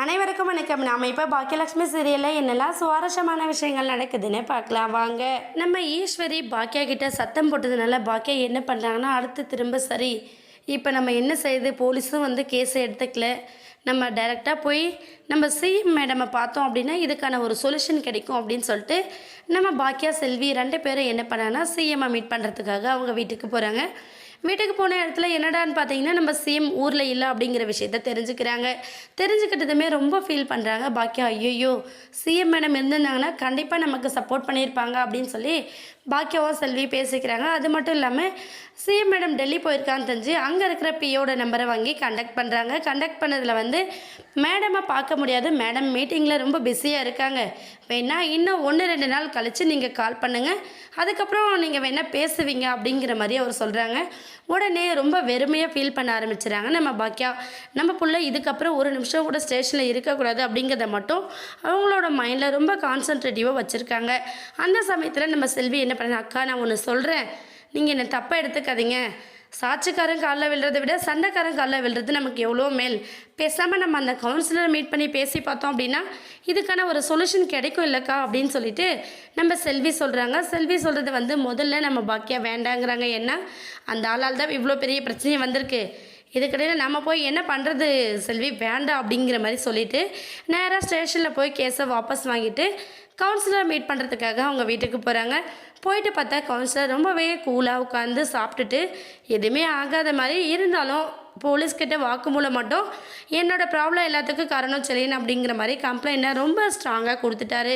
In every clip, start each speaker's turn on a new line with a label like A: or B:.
A: அனைவருக்கும் வணக்கம். நாம் இப்போ பாக்கியலட்சுமி சீரியலில் என்னெல்லாம் சுவாரஸ்யமான விஷயங்கள் நடக்குதுன்னு பார்க்கலாம் வாங்க. நம்ம ஈஸ்வரி பாக்கியா கிட்ட சத்தம் போட்டதுனால பாக்கியா என்ன பண்ணுறாங்கன்னா அடுத்து திரும்ப சரி இப்போ நம்ம என்ன செய்யுது, போலீஸும் வந்து கேஸை எடுத்துக்கல, நம்ம டைரெக்டாக போய் நம்ம சிஎம் மேடமை பார்த்தோம் அப்படின்னா இதுக்கான ஒரு சொல்யூஷன் கிடைக்கும் அப்படின்னு சொல்லிட்டு நம்ம பாக்கியா செல்வி 2 பேரும் என்ன பண்ணாங்கன்னா சிஎம்மை மீட் பண்ணுறதுக்காக அவங்க வீட்டுக்கு போகிறாங்க. வீட்டுக்கு போன இடத்துல என்னடான்னு பார்த்தீங்கன்னா நம்ம சிஎம் ஊரில் இல்லை அப்படிங்கிற விஷயத்த தெரிஞ்சுக்கிறாங்க. தெரிஞ்சுக்கிட்டதுமே ரொம்ப ஃபீல் பண்ணுறாங்க பாக்கியா. ஐயோ, சிஎம் மேடம் இருந்திருந்தாங்கன்னா கண்டிப்பாக நமக்கு சப்போர்ட் பண்ணியிருப்பாங்க அப்படின்னு சொல்லி பாக்கியாவும் செல்வி பேசிக்கிறாங்க. அது மட்டும் இல்லாமல் சிஎம் மேடம் டெல்லி போயிருக்கான்னு தெரிஞ்சு அங்கே இருக்கிற பியோட நம்பரை வாங்கி கண்டக்ட் பண்ணுறாங்க. கண்டக்ட் பண்ணதில் வந்து மேடமை பார்க்க முடியாது, மேடம் மீட்டிங்கில் ரொம்ப பிஸியாக இருக்காங்க, வேணா இன்னும் 1-2 நாள் கழித்து நீங்கள் கால் பண்ணுங்கள், அதுக்கப்புறம் நீங்கள் வேணால் பேசுவீங்க அப்படிங்கிற மாதிரி அவர் சொல்கிறாங்க. உடனே ரொம்ப வெறுமையாக ஃபீல் பண்ண ஆரம்பிச்சுறாங்க நம்ம பாக்கியா. நம்ம பிள்ளை இதுக்கப்புறம் ஒரு நிமிஷம் கூட ஸ்டேஷனில் இருக்கக்கூடாது அப்படிங்கிறத மட்டும் அவங்களோட மைண்டில் ரொம்ப கான்சன்ட்ரேட்டிவாக வச்சுருக்காங்க. அந்த சமயத்தில் நம்ம செல்வி என்ன பண்ண, அக்கா நான் ஒன்று சொல்கிறேன், நீங்கள் என்னை தப்பாக எடுத்துக்காதீங்க, சாட்சிக்காரன் காலில் விழுறதை விட சண்டைக்காரன் காலில் விழுறது நமக்கு எவ்வளோ மேல், பேசாமல் நம்ம அந்த கவுன்சிலரை மீட் பண்ணி பேசி பார்த்தோம் அப்படின்னா இதுக்கான ஒரு சொல்யூஷன் கிடைக்கும் இல்லைக்கா அப்படின்னு சொல்லிட்டு நம்ம செல்வி சொல்கிறாங்க. செல்வி சொல்கிறது வந்து முதல்ல நம்ம பாக்கியா வேண்டாங்கிறாங்க. ஏன்னா அந்த ஆளால் தான் இவ்வளோ பெரிய பிரச்சனையும் வந்திருக்கு, இதுக்கிடையில் நம்ம போய் என்ன பண்ணுறது செல்வி, வேண்டாம் அப்படிங்கிற மாதிரி சொல்லிவிட்டு நேராக ஸ்டேஷனில் போய் கேஸை வாபஸ் வாங்கிட்டு கவுன்சிலர் மீட் பண்ணுறதுக்காக அவங்க வீட்டுக்கு போகிறாங்க. போயிட்டு பார்த்தா கவுன்சிலர் ரொம்பவே கூலாக உட்காந்து சாப்பிட்டுட்டு எதுவுமே ஆகாத மாதிரி இருந்தாலும் போலீஸ்கிட்ட வாக்குமூலம் மட்டும் என்னோடய ப்ராப்ளம் எல்லாத்துக்கும் காரணம் செலியன் அப்படிங்கிற மாதிரி கம்ப்ளைண்ட்டை ரொம்ப ஸ்ட்ராங்காக கொடுத்துட்டாரு.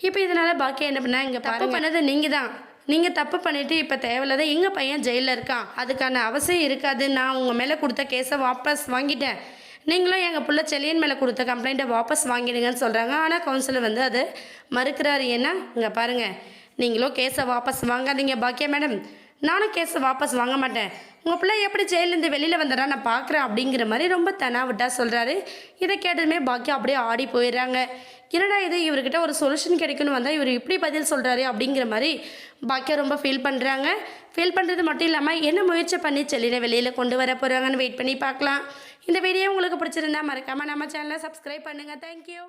A: இப்போ இதனால் பாக்கியா என்ன பண்ணால், இங்கே பாருங்க பண்ணது நீங்கள் தான், நீங்கள் தப்பு பண்ணிவிட்டு இப்போ தேவையில்லாத எங்கள் பையன் ஜெயிலில் இருக்கான், அதுக்கான அவசியம் இருக்காது, நான் உங்கள் மேலே கொடுத்த கேஸை வாபஸ் வாங்கிட்டேன், நீங்களும் எங்கள் பிள்ளை செலியன் மேலே கொடுத்த கம்ப்ளைண்ட்டை வாபஸ் வாங்கிடுங்கன்னு சொல்கிறாங்க. ஆனால் கவுன்சிலர் வந்து அது மறுக்கிறாரு. ஏன்னா இங்கே பாருங்கள், நீங்களும் கேஸை வாபஸ் வாங்காதீங்க பாக்கியா மேடம், நானும் கேஸை வாபஸ் வாங்க மாட்டேன், உங்கள் பிள்ளை எப்படி ஜெயிலேருந்து வெளியில் வந்துடா நான் பார்க்குறேன் அப்படிங்கிற மாதிரி ரொம்ப தெனாவிட்டா சொல்கிறாரு. இதை கேட்டதுமே பாக்கியா அப்படியே ஆடி போயிடுறாங்க. என்னடா இது, இவர்கிட்ட ஒரு சொல்யூஷன் கிடைக்கணும் வந்தால் இவர் இப்படி பதில் சொல்கிறாரு அப்படிங்கிற மாதிரி பாக்கியா ரொம்ப ஃபீல் பண்ணுறாங்க. ஃபீல் பண்ணுறது மட்டும் இல்லாமல் என்ன முயற்சி பண்ணி செல்லினை வெளியில் கொண்டு வர போகிறாங்கன்னு வெயிட் பண்ணி பார்க்கலாம். இந்த வீடியோ உங்களுக்கு பிடிச்சிருந்தா மறக்காமல் நம்ம சேனலை சப்ஸ்கிரைப் பண்ணுங்கள். தேங்க்யூ.